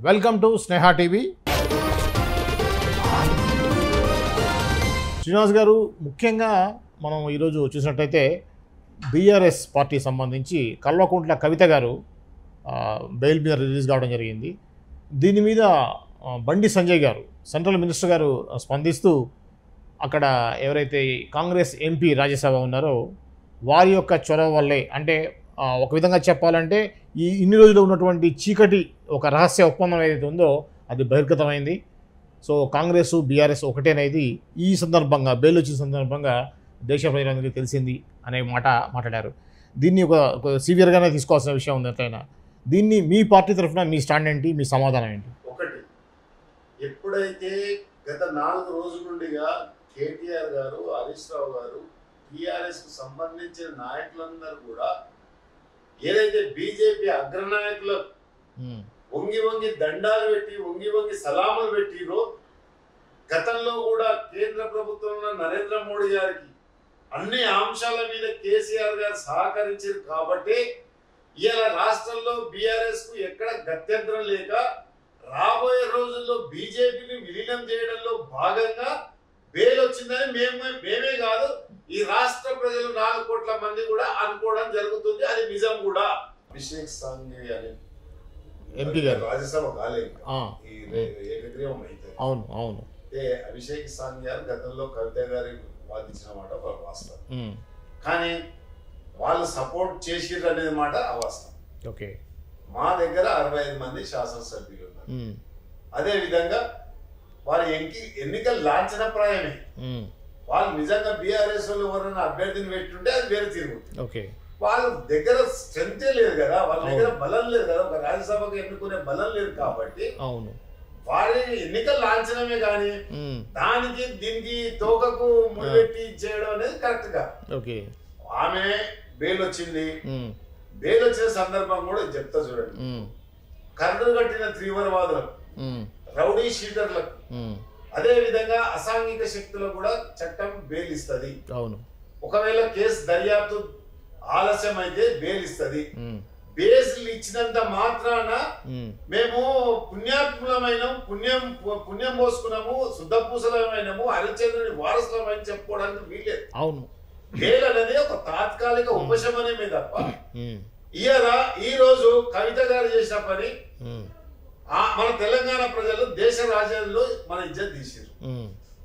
Welcome to Sneha TV. Srinivas గారు, ముఖ్యంగా మనం ఈరోజు చూసినట్టయితే బీఆర్ఎస్ పార్టీ సంబంధించి కల్వకుంట్ల కవిత గారు బెయిల్ మీద రిలీజ్ కావడం జరిగింది. దీని మీద బండి సంజయ్ గారు, సెంట్రల్ మినిస్టర్ గారు స్పందిస్తూ అక్కడ ఎవరైతే కాంగ్రెస్ ఎంపీ రాజ్యసభ ఉన్నారో వారి యొక్క చొరవ వల్లే, అంటే ఒక విధంగా చెప్పాలంటే ఇన్ని రోజులు ఉన్నటువంటి చీకటి ఒక రహస్య ఒప్పందం ఏదైతే ఉందో అది బహిర్గతమైంది. సో కాంగ్రెస్ బీఆర్ఎస్ ఒకటేనేది ఈ సందర్భంగా, బెయిల్ వచ్చిన సందర్భంగా దేశ ప్రజలందరికీ తెలిసింది అనే మాట మాట్లాడారు. దీన్ని ఒక సివియర్గానే తీసుకోవాల్సిన విషయం ఉంది. ఎంతైనా దీన్ని మీ పార్టీ తరఫున మీ స్టాండ్ ఏంటి, మీ సమాధానం ఏంటి? ఒకటి, ఎప్పుడైతే గత 4 రోజుల నుండిగా కేటీఆర్ గారు, హరీష్ రావు గారు, టీఆర్ఎస్కు సంబంధించిన నాయకులందరూ కూడా ఏదైతే బీజేపీ అగ్రనాయకులకు వంగి వంగి దండాలు పెట్టి, వంగి వంగి సలాములు పెట్టిరో, గతంలో కూడా కేంద్ర ప్రభుత్వంలో నరేంద్ర మోడీ గారికి అన్ని అంశాల మీద కేసీఆర్ గారు సహకరించారు కాబట్టి ఇవాళ రాష్ట్రంలో బీఆర్ఎస్ కు ఎక్కడ గత్యంతరం లేక రాబోయే రోజుల్లో బీజేపీని విలీనం చేయడంలో భాగంగా బెయిల్ వచ్చిందని మేమే కాదు, ఈ రాష్ట్ర ప్రజలు 4 కోట్ల మంది కూడా అనుకోవడం జరుగుతుంది. అది నిజం కూడా. అభిషేక్ సాంఘి అని ఎంపీ గారు రాజ్యసభ కాలేదు, ఏకగ్రీవం అయితే. అవును అవును. అభిషేక్ సాంఘి గారు గతంలో కవిత గారి వాదించిన మాట వాస్తవం, కానీ వాళ్ళు సపోర్ట్ చేసిర్రు అనేది మాట అవాస్తవం. ఓకే, మా దగ్గర 65 మంది శాసనసభ్యులు ఉన్నారు. అదే విధంగా వారి ఎన్నికల లాంఛనప్రాయమే. వాళ్ళు నిజంగా బీఆర్ఎస్ వాళ్ళు ఎవరైనా అభ్యర్థిని పెట్టుంటే అది వేరే తిరుగుతుంది. ఓకే, వాళ్ళ దగ్గర స్ట్రెంతే లేదు కదా, వాళ్ళ దగ్గర బలం లేదు కదా, ఒక రాజ్యసభకు ఎన్నుకునే బలం లేదు కాబట్టి అవును, వారి ఎన్నికల లాంఛనమే కానీ దానికి దీనికి తోకకు ముడిపెట్టి చేయడం అనేది కరెక్ట్ గా. ఓకే, ఆమె బెయిల్ వచ్చింది. బెయిల్ వచ్చిన సందర్భం కూడా చెప్తా చూడండి. కరడు కట్టిన తీవ్రవాదులకు, రౌడీ షీటర్లకు, అదే విధంగా అసాంఘిక శక్తులకు కూడా చట్టం బెయిల్ ఇస్తుంది. అవును, ఒకవేళ కేసు దర్యాప్తు ఆలస్యం అయితే బెయిల్ ఇస్తుంది. బెయిల్ ఇచ్చినంత మాత్రాన మేము పుణ్యాత్ములమైన పుణ్యం పోసుకున్నాము, శుద్ధపూసలమైనము, హరిశ్చంద్రుని వారసులమైన చెప్పుకోవడానికి వీలేదు. అవును, బెయిల్ అనేది ఒక తాత్కాలిక ఉపశమనమే తప్ప ఈ రోజు కవిత గారు చేసిన పని మన తెలంగాణ ప్రజలు దేశ రాజ్యాల్లో మన ఇజ్జత్ తీసారు.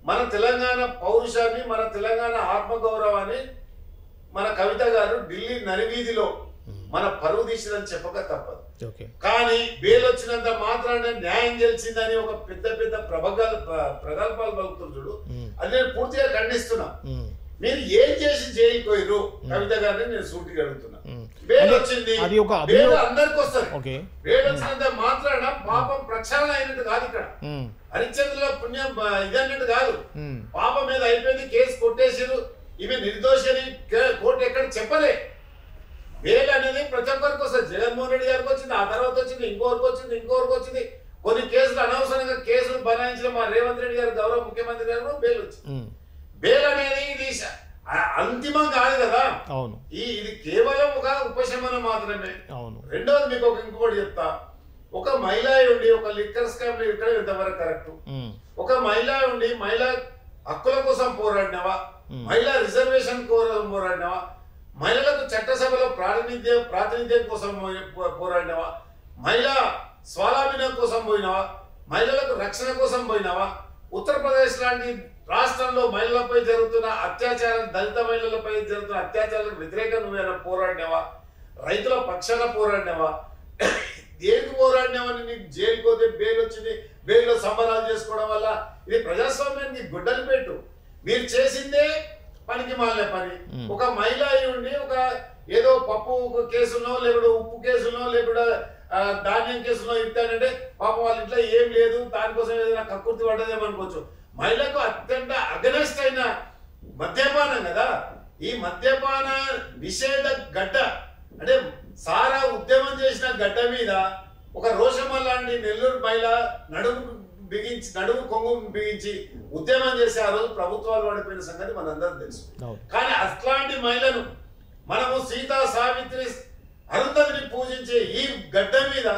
మన తెలంగాణ పౌరుషాన్ని, మన తెలంగాణ ఆత్మగౌరవాన్ని మన కవిత గారు ఢిల్లీ నడివీధిలో మన పరువు తీసిందని చెప్పక తప్పదు. కానీ బెయిల్ వచ్చినంత మాత్రాన న్యాయం గెలిచిందని ఒక పెద్ద పెద్ద ప్రగల్భాలు పలుకుతారు చూడు, అది నేను పూర్తిగా ఖండిస్తున్నా. మీరు ఏం చేసి జైలుకి పోయిరు కవిత గారిని నేను సూటిగా అడుగుతున్నా. బెయిల్ వచ్చింది, బెయిల్ అందరికి వస్తుంది. బెయిల్ వచ్చినంత మాత్రాన పాపం ప్రక్షాళన అయినట్టు కాదు. ఇక్కడ హరిశ్చంద్రుల పుణ్యం ఇదన్నట్టు కాదు. పాపం మీద అయిపోయింది, కేసు కొట్టేసారు, ఈమె నిర్దోషి అని కోర్టు ఎక్కడ చెప్పలే. బెయిల్ అనేది ప్రతి ఒక్కరికి వస్తుంది. జగన్మోహన్ రెడ్డి గారికి వచ్చింది, ఆ తర్వాత వచ్చింది, ఇంకోరికి వచ్చింది. కొన్ని కేసులు అనవసరంగా కేసులు బనాయించిన మా రేవంత్ రెడ్డి గారు, గౌరవ ముఖ్యమంత్రి గారు బెయిల్ వచ్చింది. బెయిల్ అనేది ఇది అంతిమం కాదు కదా. అవును, ఇది కేవలం ఒక ఉపశమనం మాత్రమే. అవును. రెండోది మీకు ఇంకోటి చెప్తా. ఒక మహిళ ఉండి ఒక లిక్కర్ స్కామ్ లో ఇక్కడ ఎంతవరకు కరెక్ట్? ఒక మహిళ ఉండి మహిళా హక్కుల కోసం పోరాడినవా, మహిళా రిజర్వేషన్ కోసం పోరాడినవా, మహిళలకు చట్టసభలో ప్రాతినిధ్యం కోసం పోరాడినవా, మహిళా స్వావలంబన కోసం పోయినవా, మహిళలకు రక్షణ కోసం పోయినవా, ఉత్తరప్రదేశ్ లాంటి రాష్ట్రంలో మహిళలపై జరుగుతున్న అత్యాచారం, దళిత మహిళలపై జరుగుతున్న అత్యాచారాలకు వ్యతిరేకంగా నువ్వేనా పోరాడినావా, రైతుల పక్షాన పోరాడినావా, దేనికి పోరాడినావని నీకు జైలుకి పోతే బెయిల్ వచ్చింది, బెయిల్లో సంబరాలు చేసుకోవడం వల్ల ఇది ప్రజాస్వామ్యానికి గుడ్డలు పెట్టు. మీరు చేసిందే పనికి మాలిన పని. ఒక మహిళ అయి ఉండి ఒక ఏదో పప్పు కేసులో, లేకుండా ఉప్పు కేసులో, లేకుండా ధాన్యం కేసులో ఇస్తానంటే పాపం వాళ్ళ ఇంట్లో ఏం లేదు, దానికోసం ఏదైనా కక్కుర్తి పడ్డదేమనుకోవచ్చు. మహిళకు అత్యంత అగనెస్ట్ అయిన మద్యపానం కదా. ఈ మద్యపాన నిషేధ గడ్డ అంటే సారా ఉద్యమం చేసిన గడ్డ మీద ఒక రోషమ్మ లాంటి నెల్లూరు మహిళ నడుము కొంగు బిగించి ఉద్యమం చేసి ఆ రోజు ప్రభుత్వాలు పడిపోయిన సంగతి మనందరం తెలుసు. కానీ అట్లాంటి మహిళను మనము సీతా సావిత్రి అరుంధతిని పూజించే ఈ గడ్డ మీద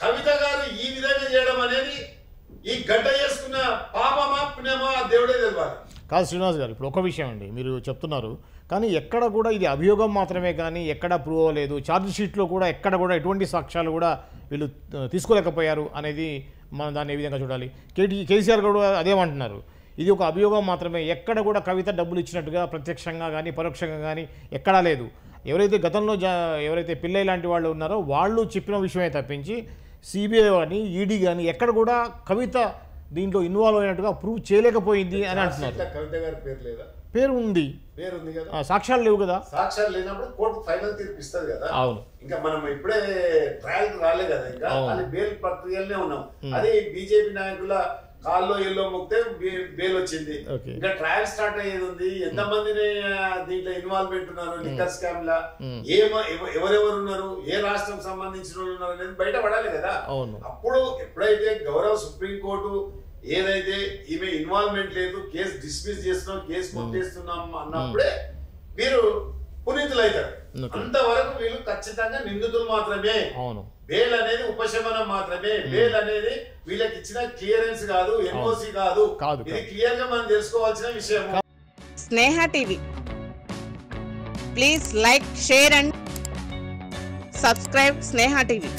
కవిత గారు ఈ విధంగా ఈ గడ్డ చేసుకున్న పాపమా పుణ్యమా ఆ దేవుడే తెలియాలి. కాదు శ్రీనివాస్ గారు, ఇప్పుడు ఒక విషయం అండి, మీరు చెప్తున్నారు కానీ ఎక్కడ కూడా ఇది అభియోగం మాత్రమే కానీ ఎక్కడ ప్రూవ్ అవ్వలేదు, ఛార్జ్ షీట్లో కూడా ఎక్కడ కూడా ఎటువంటి సాక్ష్యాలు కూడా వీళ్ళు తీసుకోలేకపోయారు అనేది మనం దాన్ని ఏ విధంగా చూడాలి? కేసీఆర్ కూడా అదేమంటున్నారు, ఇది ఒక అభియోగం మాత్రమే, ఎక్కడ కూడా కవిత డబ్బులు ఇచ్చినట్టుగా ప్రత్యక్షంగా కానీ పరోక్షంగా కానీ ఎక్కడా లేదు. ఎవరైతే గతంలో ఎవరైతే పిల్లై లాంటి వాళ్ళు ఉన్నారో వాళ్ళు చెప్పిన విషయమే తప్పించి సిబిఐ కానీ ఈడీ కానీ ఎక్కడ కూడా కవిత దీంట్లో ఇన్వాల్వ్ అయినట్టుగా ప్రూవ్ చేయలేకపోయింది అని అంటున్నారు. కవిత గారి పేరు లేదా? పేరు ఉంది కదా, సాక్ష్యాలు లేవు కదా. సాక్ష్యాలు లేనప్పుడు కోర్టు ఫైనల్ తీర్పు ఇస్తుంది కదా. అవును, ఇంకా మనం ఇప్పుడే ట్రయల్ రాలే కదా, ఇంకా అది బెయిల్ ప్రక్రియలోనే ఉన్నాం. అది బీజేపీ నాయకుల కాల్లో ఎల్లో ముక్తే బెయిల్ వచ్చింది. ఇంకా ట్రయల్ స్టార్ట్ అయ్యేది ఉంది. ఎంతమందిని దీంట్లో ఇన్వాల్వ్మెంట్ ఉన్నారు, లిక్కర్ స్కామ్ లా ఎవరెవరు ఉన్నారు, ఏ రాష్ట్రం సంబంధించిన వాళ్ళు ఉన్నారు అనేది బయట పడాలి కదా. అప్పుడు ఎప్పుడైతే గౌరవ సుప్రీంకోర్టు ఏదైతే ఈమె ఇన్వాల్వ్మెంట్ లేదు, కేసు డిస్మిస్ చేస్తున్నాం, కేసు కొట్టేస్తున్నాం అన్నప్పుడే వీరు పునీతులు అవుతారు. అంతవరకు వీళ్ళు ఖచ్చితంగా నిందితులు మాత్రమే. బెయిల్ అనేది ఉపశమనం మాత్రమే. బెయిల్ అనేది వీళ్ళకి ఇచ్చిన క్లియరెన్స్ కాదు, ఎన్ఓసి కాదు. ఇది క్లియర్ గా మనం తెలుసుకోవాల్సిన విషయం. Sneha TV, please like, share and subscribe Sneha TV.